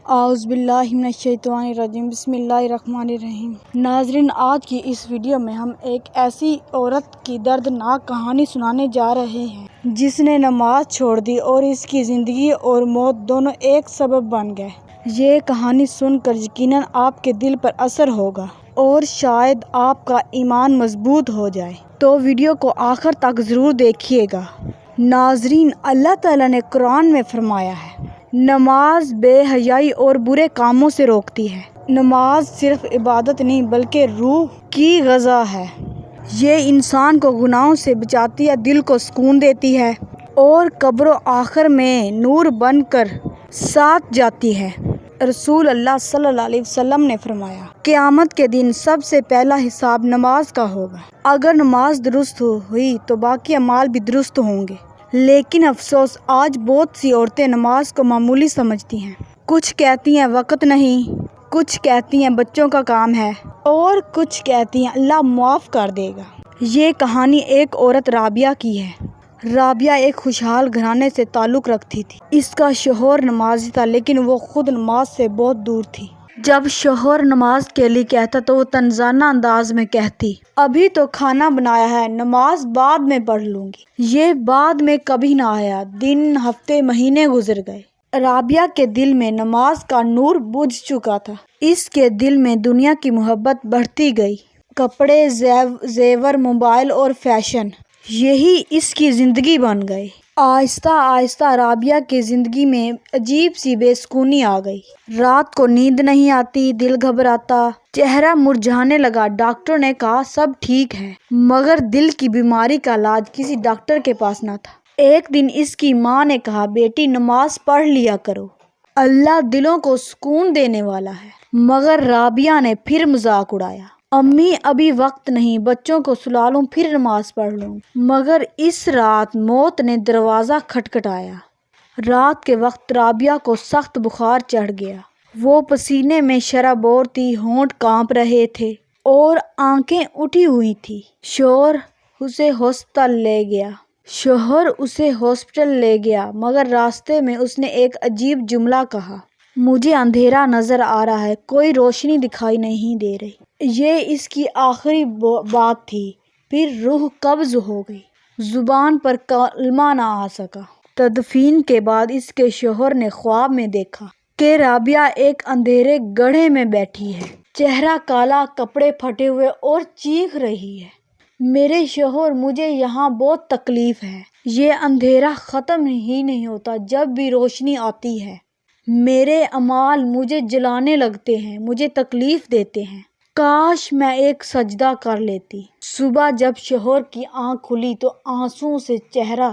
اعوذ باللہ من الشیطان الرجیم، بسم اللہ الرحمن الرحیم۔ ناظرین، آج کی اس ویڈیو میں ہم ایک ایسی عورت کی دردناک کہانی سنانے جا رہے ہیں جس نے نماز چھوڑ دی اور اس کی زندگی اور موت دونوں ایک سبب بن گئے۔ یہ کہانی سن کر یقیناً آپ کے دل پر اثر ہوگا اور شاید آپ کا ایمان مضبوط ہو جائے، تو ویڈیو کو آخر تک ضرور دیکھیے گا۔ ناظرین، اللہ تعالیٰ نے قرآن میں فرمایا ہے، نماز بے حیائی اور برے کاموں سے روکتی ہے۔ نماز صرف عبادت نہیں بلکہ روح کی غذا ہے۔ یہ انسان کو گناہوں سے بچاتی ہے، دل کو سکون دیتی ہے اور قبر و آخر میں نور بن کر ساتھ جاتی ہے۔ رسول اللہ صلی اللہ علیہ وسلم نے فرمایا، قیامت کے دن سب سے پہلا حساب نماز کا ہوگا۔ اگر نماز درست ہوئی تو باقی اعمال بھی درست ہوں گے، لیکن افسوس، آج بہت سی عورتیں نماز کو معمولی سمجھتی ہیں۔ کچھ کہتی ہیں وقت نہیں، کچھ کہتی ہیں بچوں کا کام ہے، اور کچھ کہتی ہیں اللہ معاف کر دے گا۔ یہ کہانی ایک عورت رابعہ کی ہے۔ رابعہ ایک خوشحال گھرانے سے تعلق رکھتی تھی۔ اس کا شوہر نمازی تھا، لیکن وہ خود نماز سے بہت دور تھی۔ جب شوہر نماز کے لیے کہتا تو وہ طنزانہ انداز میں کہتی، ابھی تو کھانا بنایا ہے، نماز بعد میں پڑھ لوں گی۔ یہ بعد میں کبھی نہ آیا۔ دن، ہفتے، مہینے گزر گئے۔ رابعہ کے دل میں نماز کا نور بجھ چکا تھا۔ اس کے دل میں دنیا کی محبت بڑھتی گئی۔ کپڑے، زیور، موبائل اور فیشن، یہی اس کی زندگی بن گئے۔ آہستہ آہستہ رابعہ کی زندگی میں عجیب سی بے سکونی آ گئی۔ رات کو نیند نہیں آتی، دل گھبراتا، چہرہ مرجھانے لگا۔ ڈاکٹر نے کہا سب ٹھیک ہے، مگر دل کی بیماری کا علاج کسی ڈاکٹر کے پاس نہ تھا۔ ایک دن اس کی ماں نے کہا، بیٹی نماز پڑھ لیا کرو، اللہ دلوں کو سکون دینے والا ہے۔ مگر رابعہ نے پھر مذاق اڑایا، امی ابھی وقت نہیں، بچوں کو سلا لوں پھر نماز پڑھ لوں۔ مگر اس رات موت نے دروازہ کھٹکھٹایا۔ رات کے وقت رابعہ کو سخت بخار چڑھ گیا۔ وہ پسینے میں شرابور تھی، ہونٹ کانپ رہے تھے اور آنکھیں اٹھی ہوئی تھی۔ شوہر اسے ہاسپٹل لے گیا، مگر راستے میں اس نے ایک عجیب جملہ کہا، مجھے اندھیرا نظر آ رہا ہے، کوئی روشنی دکھائی نہیں دے رہی۔ یہ اس کی آخری بات تھی۔ پھر روح قبض ہو گئی، زبان پر کلمہ نہ آ سکا۔ تدفین کے بعد اس کے شوہر نے خواب میں دیکھا کہ رابعہ ایک اندھیرے گڑھے میں بیٹھی ہے، چہرہ کالا، کپڑے پھٹے ہوئے اور چیخ رہی ہے، میرے شوہر، مجھے یہاں بہت تکلیف ہے، یہ اندھیرا ختم ہی نہیں ہوتا، جب بھی روشنی آتی ہے میرے اعمال مجھے جلانے لگتے ہیں، مجھے تکلیف دیتے ہیں، کاش میں ایک سجدہ کر لیتی۔ صبح جب شوہر کی آنکھ کھلی تو آنسوؤں سے چہرہ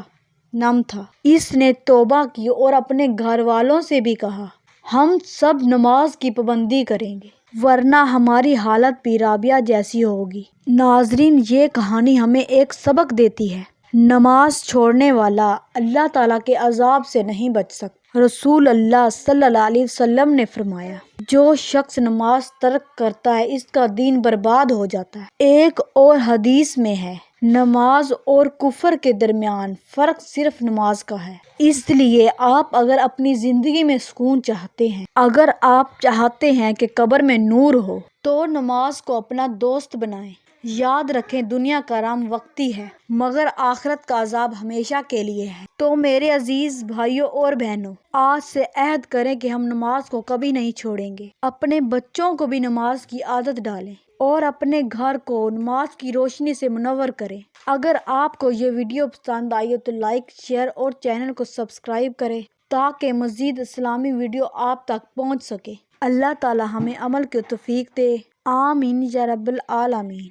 نم تھا۔ اس نے توبہ کی اور اپنے گھر والوں سے بھی کہا، ہم سب نماز کی پابندی کریں گے، ورنہ ہماری حالت بھی رابعہ جیسی ہوگی۔ ناظرین، یہ کہانی ہمیں ایک سبق دیتی ہے، نماز چھوڑنے والا اللہ تعالیٰ کے عذاب سے نہیں بچ سکتا۔ رسول اللہ صلی اللہ علیہ وسلم نے فرمایا، جو شخص نماز ترک کرتا ہے اس کا دین برباد ہو جاتا ہے۔ ایک اور حدیث میں ہے، نماز اور کفر کے درمیان فرق صرف نماز کا ہے۔ اس لیے آپ اگر اپنی زندگی میں سکون چاہتے ہیں، اگر آپ چاہتے ہیں کہ قبر میں نور ہو، تو نماز کو اپنا دوست بنائیں۔ یاد رکھیں، دنیا کا آرام وقتی ہے، مگر آخرت کا عذاب ہمیشہ کے لیے ہے۔ تو میرے عزیز بھائیوں اور بہنوں، آج سے عہد کریں کہ ہم نماز کو کبھی نہیں چھوڑیں گے۔ اپنے بچوں کو بھی نماز کی عادت ڈالیں اور اپنے گھر کو نماز کی روشنی سے منور کریں۔ اگر آپ کو یہ ویڈیو پسند آئی ہو تو لائک، شیئر اور چینل کو سبسکرائب کریں تاکہ مزید اسلامی ویڈیو آپ تک پہنچ سکے۔ اللہ تعالی ہمیں عمل کی توفیق دے، آمین یا رب العالمین۔